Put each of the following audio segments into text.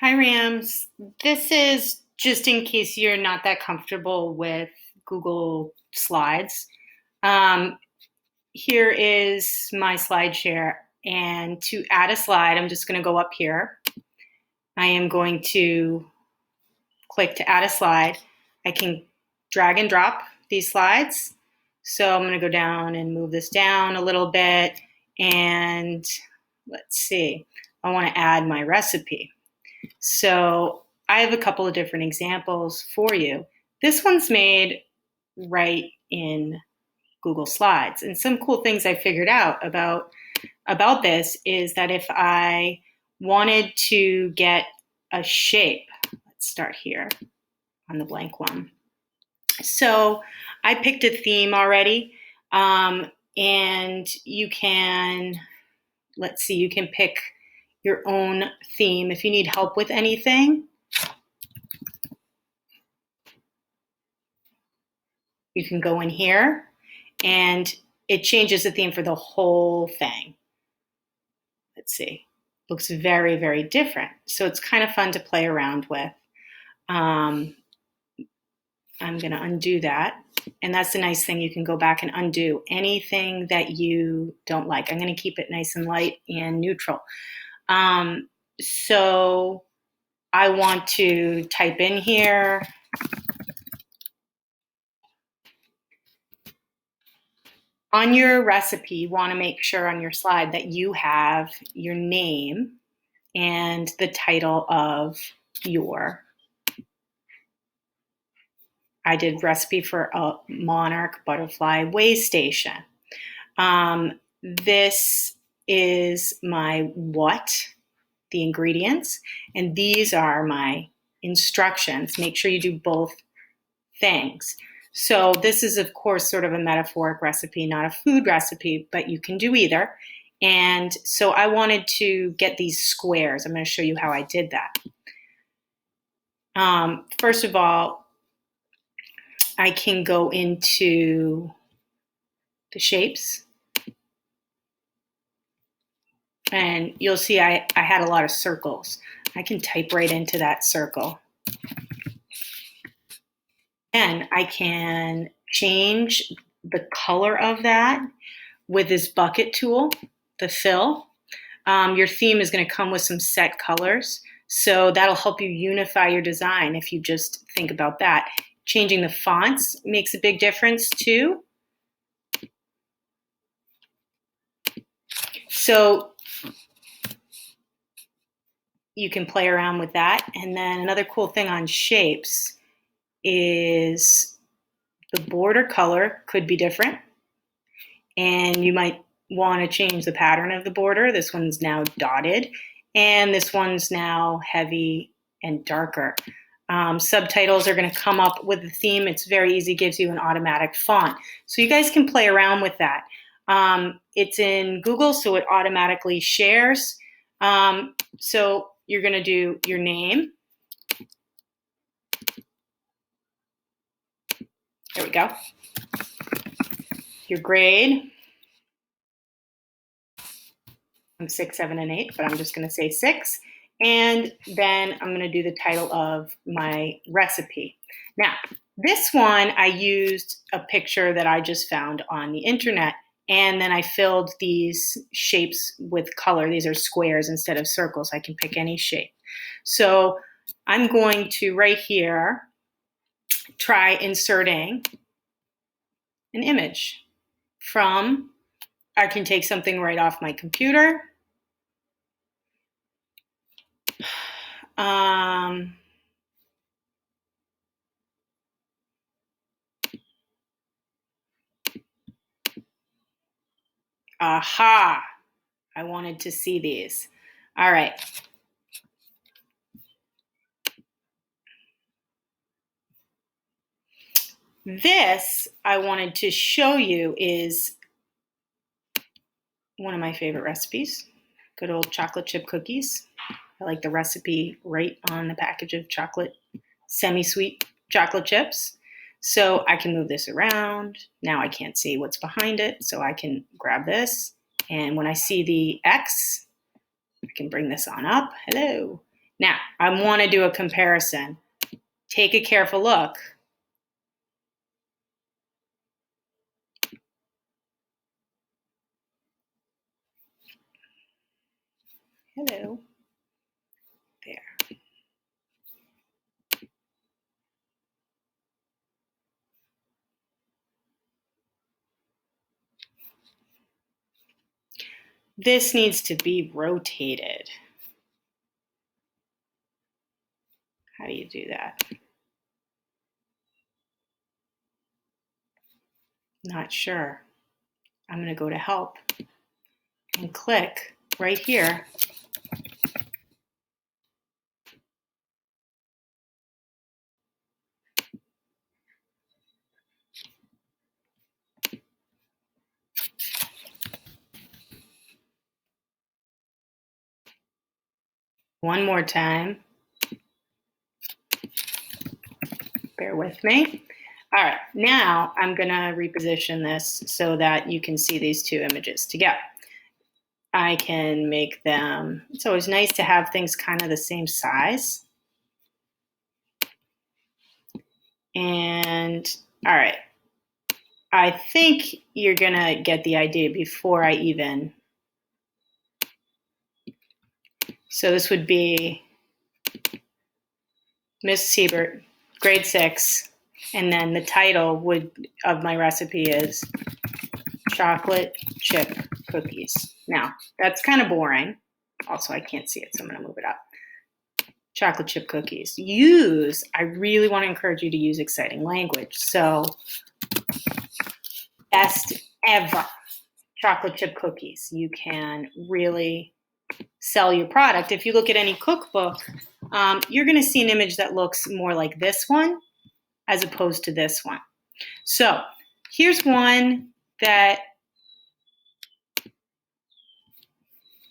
Hi, Rams. This is just in case you're not that comfortable with Google Slides. Um, Here is my slide share. And to add a slide, I'm just going to go up here. I am going to click to add a slide. I can drag and drop these slides. So I'm going to go down and move this down a little bit. And let's see, I want to add my recipe. So I have a couple of different examples for you. This one's made right in Google Slides. And some cool things I figured out about this is that if I wanted to get a shape, let's start here on the blank one. So I picked a theme already, and you can, let's see, you can pick your own theme. If you need help with anything, you can go in here and it changes the theme for the whole thing. Let's see. Looks very, very different. So it's kind of fun to play around with. I'm going to undo that. And that's the nice thing. You can go back and undo anything that you don't like. I'm going to keep it nice and light and neutral. So I want to type in here. On your recipe, you want to make sure on your slide that you have your name and the title of your. I did recipe for a monarch butterfly way station. This is my what, the ingredients, and these are my instructions. Make sure you do both things. So this is, of course, sort of a metaphoric recipe, not a food recipe, but you can do either. And so I wanted to get these squares. I'm going to show you how I did that. First of all, I can go into the shapes. And you'll see I had a lot of circles. I can type right into that circle. And I can change the color of that with this bucket tool, the fill. Your theme is going to come with some set colors. So that'll help you unify your design if you just think about that. Changing the fonts makes a big difference too. So you can play around with that. And then another cool thing on shapes is the border color could be different. And you might want to change the pattern of the border. This one's now dotted, and this one's now heavy and darker. Subtitles are going to come up with the theme. It's very easy, gives you an automatic font. So you guys can play around with that. It's in Google, so it automatically shares. So you're going to do your name. There we go. Your grade. I'm 6, 7, and 8, but I'm just going to say 6. And then I'm going to do the title of my recipe. Now, this one, I used a picture that I just found on the internet, and then I filled these shapes with color. These are squares instead of circles. I can pick any shape. So I'm going to, right here, try inserting an image from, I can take something right off my computer. Aha! I wanted to see these. All right. This I wanted to show you is one of my favorite recipes. Good old chocolate chip cookies. I like the recipe right on the package of chocolate, semi-sweet chocolate chips. So I can move this around. Now I can't see what's behind it, so I can grab this. And when I see the X, I can bring this on up. Hello. Now, I want to do a comparison. Take a careful look. Hello. There. This needs to be rotated. How do you do that? Not sure. I'm going to go to help and click right here. One more time. Bear with me. All right, now I'm going to reposition this so that you can see these two images together. I can make them, it's always nice to have things kind of the same size. And all right, I think you're going to get the idea before I even. So this would be Miss Hebert, grade 6, and then the title of my recipe is chocolate chip cookies. Now, that's kind of boring. Also, I can't see it, so I'm going to move it up. Chocolate chip cookies. I really want to encourage you to use exciting language. So, best ever chocolate chip cookies. You can really sell your product. If you look at any cookbook, you're going to see an image that looks more like this one as opposed to this one. So here's one that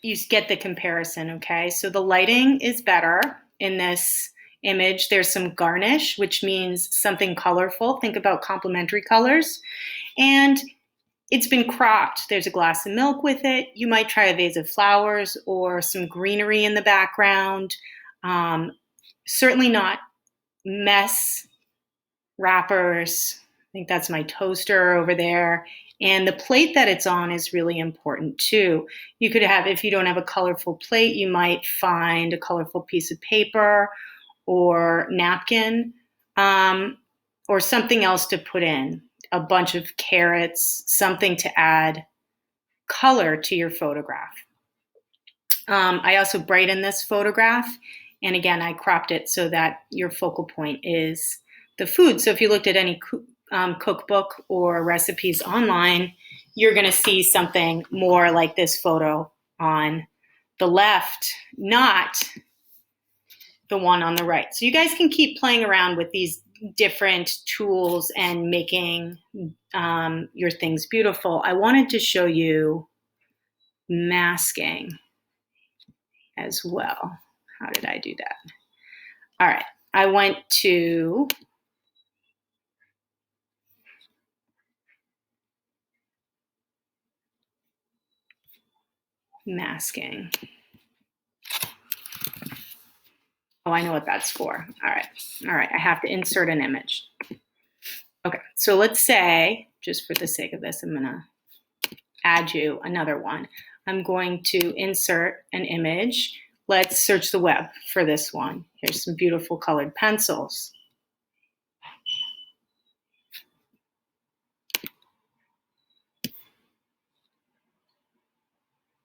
you get the comparison, okay? So the lighting is better in this image. There's some garnish, which means something colorful. Think about complementary colors. And it's been cropped. There's a glass of milk with it. You might try a vase of flowers or some greenery in the background. Certainly not mess wrappers. I think that's my toaster over there. And the plate that it's on is really important too. You could have, if you don't have a colorful plate, you might find a colorful piece of paper or napkin, or something else to put in, a bunch of carrots, something to add color to your photograph. I also brightened this photograph. And again, I cropped it so that your focal point is the food. So if you looked at any cookbook or recipes online, you're going to see something more like this photo on the left, not the one on the right. So you guys can keep playing around with these different tools and making your things beautiful. I wanted to show you masking as well. How did I do that? All right, I went to masking. Oh, I know what that's for. All right, I have to insert an image. Okay, so let's say, just for the sake of this, I'm gonna add you another one. I'm going to insert an image. Let's search the web for this one. Here's some beautiful colored pencils.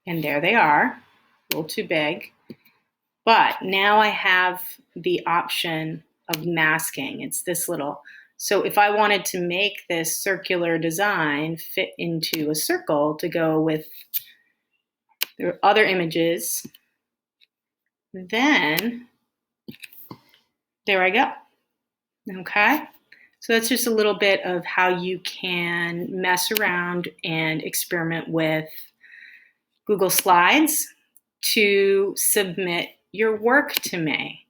And there they are, a little too big. But now I have the option of masking. It's this little. So if I wanted to make this circular design fit into a circle to go with the other images, then there I go. Okay. So that's just a little bit of how you can mess around and experiment with Google Slides to submit your work to me.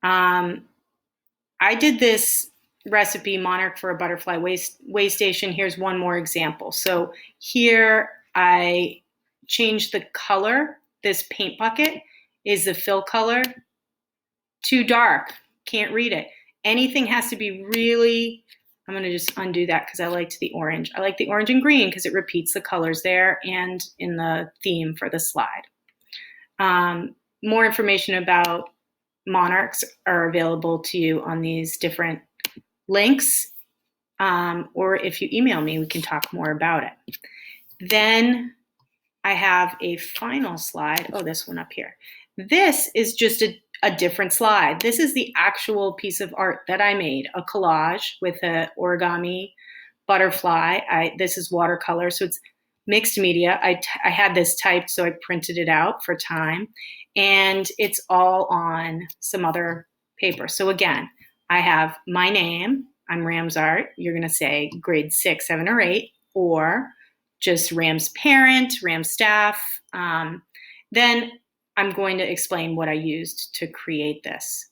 I did this recipe, Monarch for a Butterfly Way Station. Here's one more example. So here I changed the color. This paint bucket Is the fill color too dark? Can't read it. Anything has to be really, I'm going to just undo that because I liked the orange. I like the orange and green because it repeats the colors there and in the theme for the slide. More information about monarchs are available to you on these different links. Or if you email me, we can talk more about it. Then I have a final slide. Oh, this one up here. This is just a different slide. This is the actual piece of art that I made, a collage with an origami butterfly. This is watercolor, so it's mixed media. I had this typed, so I printed it out for time, and it's all on some other paper. So again, I have my name. I'm Ram's Art. You're going to say grade 6, 7, or 8, or just Ram's parent, Ram's staff. Then I'm going to explain what I used to create this.